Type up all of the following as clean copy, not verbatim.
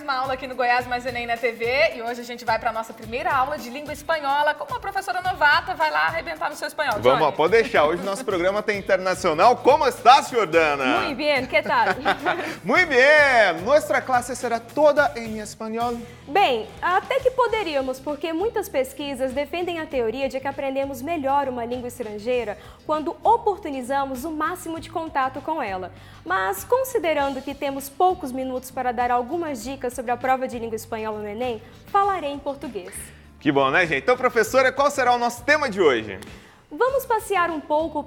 uma aula aqui no Goiás Mais Enem na TV e hoje a gente vai para a nossa primeira aula de língua espanhola com uma professora novata. Vai lá arrebentar no seu espanhol, Johnny. Vamos, pode deixar. Hoje nosso programa tem internacional. Como estás, Jordana? Muy bien, ¿qué tal? Muito bem! Nossa classe será toda em espanhol? Bem, até que poderíamos, porque muitas pesquisas defendem a teoria de que aprendemos melhor uma língua estrangeira quando oportunizamos o máximo de contato com ela. Mas, considerando que temos poucos minutos para dar algumas dicas sobre a prova de língua espanhola no Enem, falarei em português. Que bom, né, gente? Então, professora, qual será o nosso tema de hoje? Vamos passear um pouco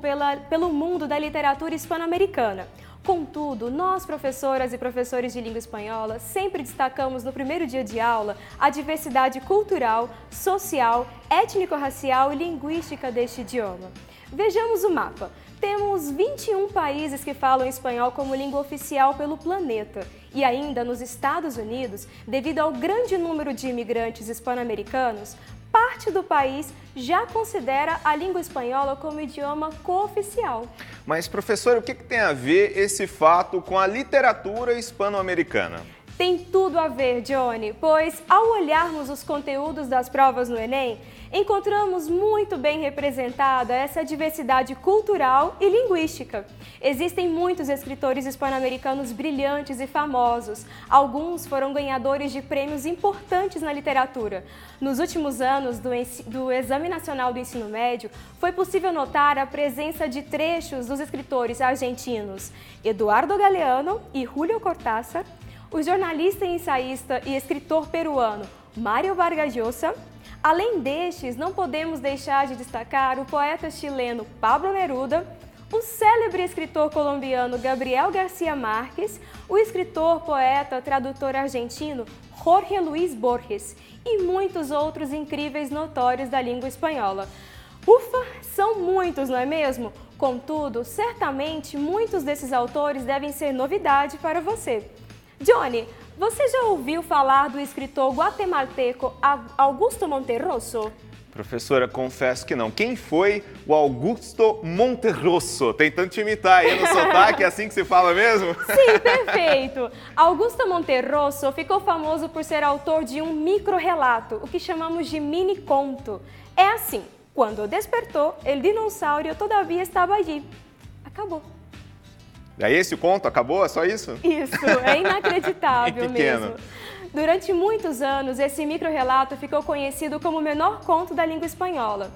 pelo mundo da literatura hispano-americana. Contudo, nós, professoras e professores de língua espanhola, sempre destacamos no primeiro dia de aula a diversidade cultural, social, étnico-racial e linguística deste idioma. Vejamos o mapa. Temos 21 países que falam espanhol como língua oficial pelo planeta. E ainda nos Estados Unidos, devido ao grande número de imigrantes hispano-americanos, parte do país já considera a língua espanhola como idioma cooficial. Mas, professora, o que tem a ver esse fato com a literatura hispano-americana? Tem tudo a ver, Johnny, pois ao olharmos os conteúdos das provas no Enem, encontramos muito bem representada essa diversidade cultural e linguística. Existem muitos escritores hispano-americanos brilhantes e famosos. Alguns foram ganhadores de prêmios importantes na literatura. Nos últimos anos do Exame Nacional do Ensino Médio, foi possível notar a presença de trechos dos escritores argentinos Eduardo Galeano e Julio Cortázar, o jornalista e ensaísta e escritor peruano Mário Vargas Llosa. Além destes, não podemos deixar de destacar o poeta chileno Pablo Neruda, o célebre escritor colombiano Gabriel García Márquez, o escritor, poeta, tradutor argentino Jorge Luis Borges e muitos outros incríveis notórios da língua espanhola. Ufa, são muitos, não é mesmo? Contudo, certamente muitos desses autores devem ser novidade para você. Johnny, você já ouviu falar do escritor guatemalteco Augusto Monterroso? Professora, confesso que não. Quem foi o Augusto Monterroso? Tentando te imitar aí no sotaque, é assim que se fala mesmo? Sim, perfeito! Augusto Monterroso ficou famoso por ser autor de um micro-relato, o que chamamos de mini-conto. É assim, quando despertou, o dinossauro todavia estava ali. Acabou. E aí esse conto acabou? É só isso? Isso, é inacreditável É pequeno. mesmo. Durante muitos anos, esse micro-relato ficou conhecido como o menor conto da língua espanhola.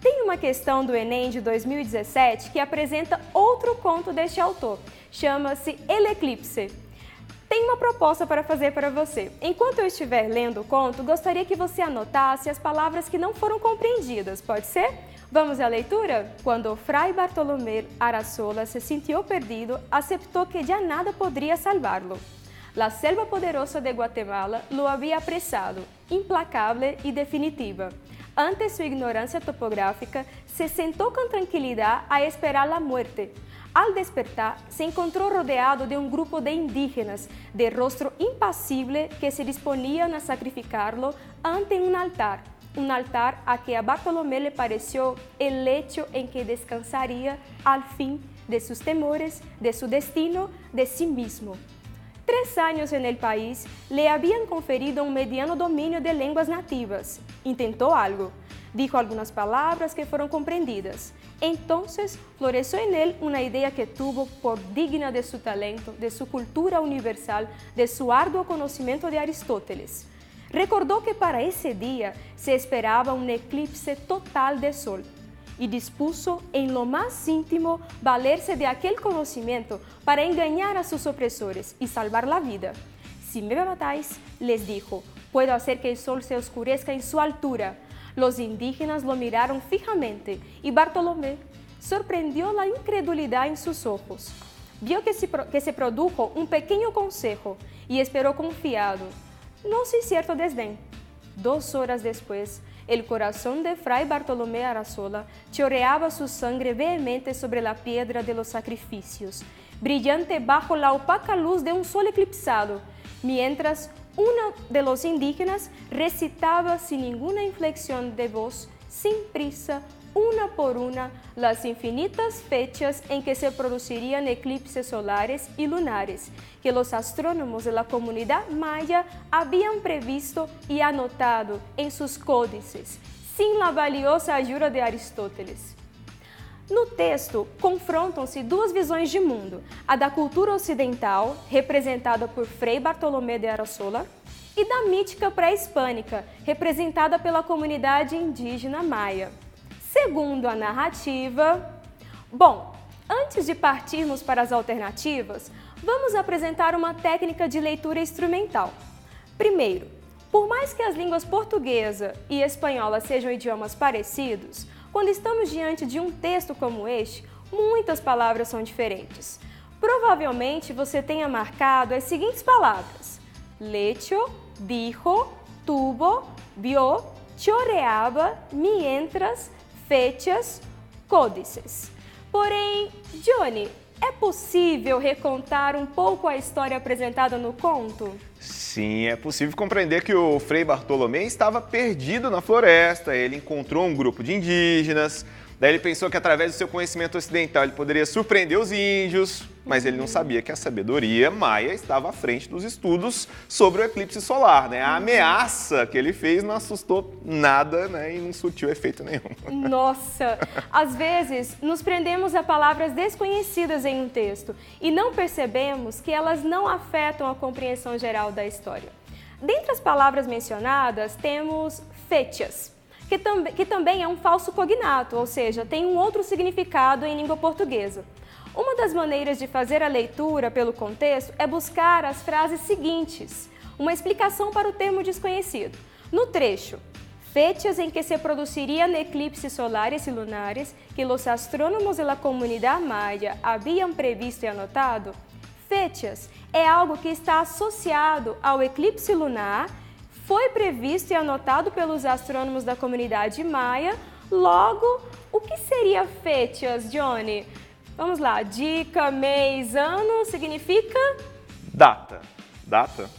Tem uma questão do Enem de 2017 que apresenta outro conto deste autor. Chama-se El Eclipse. Tem uma proposta para fazer para você. Enquanto eu estiver lendo o conto, gostaria que você anotasse as palavras que não foram compreendidas, pode ser? Vamos à leitura? Quando Fray Bartolomé Arasola se sintió perdido, aceptó que ya nada podría salvarlo. La selva poderosa de Guatemala lo había apresado, implacable y definitiva. Ante su ignorancia topográfica, se sentó con tranquilidad a esperar la muerte. Al despertar, se encontró rodeado de un grupo de indígenas, de rostro impasible, que se disponían a sacrificarlo ante un altar a que a Bartolomé le pareció el lecho en que descansaría al fin de sus temores, de su destino, de sí mismo. 3 años en el país le habían conferido un mediano dominio de lenguas nativas. Intentó algo, dijo algunas palabras que fueron comprendidas. Entonces floreció en él una idea que tuvo por digna de su talento, de su cultura universal, de su arduo conocimiento de Aristóteles. Recordó que para ese día se esperaba un eclipse total de sol y dispuso en lo más íntimo valerse de aquel conocimiento para engañar a sus opresores y salvar la vida. Si me matáis, les dijo, puedo hacer que el sol se oscurezca en su altura. Los indígenas lo miraron fijamente y Bartolomé sorprendió la incredulidad en sus ojos. Vio que se produjo un pequeño consejo y esperó confiado. No sin cierto desdén. 2 horas después, el corazón de Fray Bartolomé Arasola chorreaba su sangre vehemente sobre la piedra de los sacrificios, brillante bajo la opaca luz de un sol eclipsado, mientras uno de los indígenas recitaba sin ninguna inflexión de voz, sin prisa, una por una las infinitas fechas en que se producirían eclipses solares y lunares, que los astrónomos de la comunidad maya habían previsto y anotado en sus códices, sin la valiosa ajuda de Aristóteles. No texto, confrontam-se duas visões de mundo, a da cultura ocidental, representada por Frei Bartolomé de Arasola, e da mítica pré-hispânica, representada pela comunidade indígena maia. Segundo a narrativa... Bom, antes de partirmos para as alternativas, vamos apresentar uma técnica de leitura instrumental. Primeiro, por mais que as línguas portuguesa e espanhola sejam idiomas parecidos, quando estamos diante de um texto como este, muitas palavras são diferentes. Provavelmente você tenha marcado as seguintes palavras: lecho, dijo, tuvo, vio, choreaba, mientras, fechas, códices. Porém, Johnny, é possível recontar um pouco a história apresentada no conto? Sim, é possível compreender que o Frei Bartolomé estava perdido na floresta. Ele encontrou um grupo de indígenas, daí ele pensou que através do seu conhecimento ocidental ele poderia surpreender os índios, mas ele não sabia que a sabedoria maia estava à frente dos estudos sobre o eclipse solar, né? A ameaça que ele fez não assustou nada, né? E não surtiu efeito nenhum. Nossa! Às vezes, nos prendemos a palavras desconhecidas em um texto e não percebemos que elas não afetam a compreensão geral da história. Dentre as palavras mencionadas, temos fechas, que também é um falso cognato, ou seja, tem um outro significado em língua portuguesa. Uma das maneiras de fazer a leitura pelo contexto é buscar as frases seguintes, uma explicação para o termo desconhecido. No trecho, fechas em que se producirían eclipses solares y lunares que los astrónomos de la comunidad maya habían previsto e anotado, fechas é algo que está associado ao eclipse lunar, foi previsto e anotado pelos astrônomos da comunidade maia. Logo, o que seria fechas, Johnny? Vamos lá, dica, mês, ano, significa? Data. Data?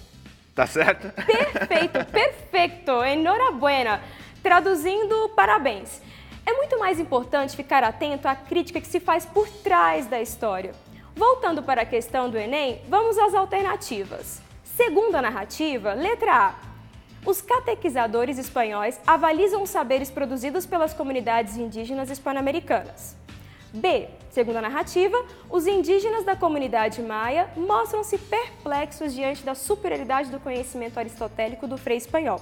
Tá certo? Perfeito, perfeito, enhorabuena. Traduzindo, parabéns. É muito mais importante ficar atento à crítica que se faz por trás da história. Voltando para a questão do Enem, vamos às alternativas. Segundo a narrativa, letra A. Os catequizadores espanhóis avalizam os saberes produzidos pelas comunidades indígenas hispano-americanas. B. Segundo a narrativa, os indígenas da comunidade maia mostram-se perplexos diante da superioridade do conhecimento aristotélico do frei espanhol.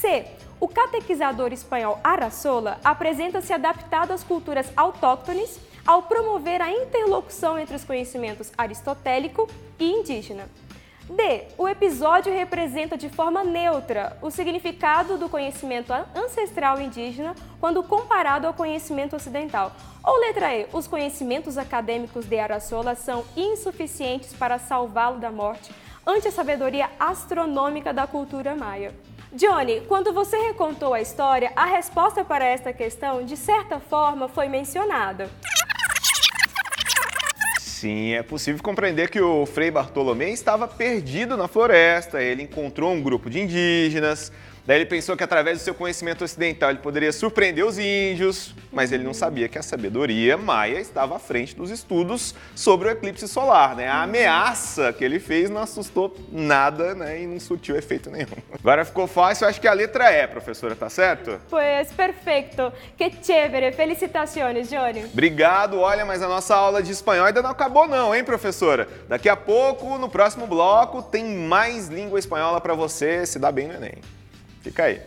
C. O catequizador espanhol Arasola apresenta-se adaptado às culturas autóctones ao promover a interlocução entre os conhecimentos aristotélico e indígena. D. O episódio representa de forma neutra o significado do conhecimento ancestral indígena quando comparado ao conhecimento ocidental. Ou letra E. Os conhecimentos acadêmicos de Arasola são insuficientes para salvá-lo da morte ante a sabedoria astronômica da cultura maia. Johnny, quando você recontou a história, a resposta para esta questão, de certa forma, foi mencionada. Sim, é possível compreender que o Frei Bartolomé estava perdido na floresta. Ele encontrou um grupo de indígenas, daí ele pensou que através do seu conhecimento ocidental ele poderia surpreender os índios, mas ele não sabia que a sabedoria maia estava à frente dos estudos sobre o eclipse solar, né? A ameaça que ele fez não assustou nada, né? E não surtiu efeito nenhum. Agora ficou fácil, acho que a letra E, professora, tá certo? Pues perfeito, que chévere, felicitações, Johnny. Obrigado, olha, mas a nossa aula de espanhol ainda não acabou não, hein, professora? Daqui a pouco, no próximo bloco, tem mais língua espanhola para você se dar bem no Enem. Fica aí.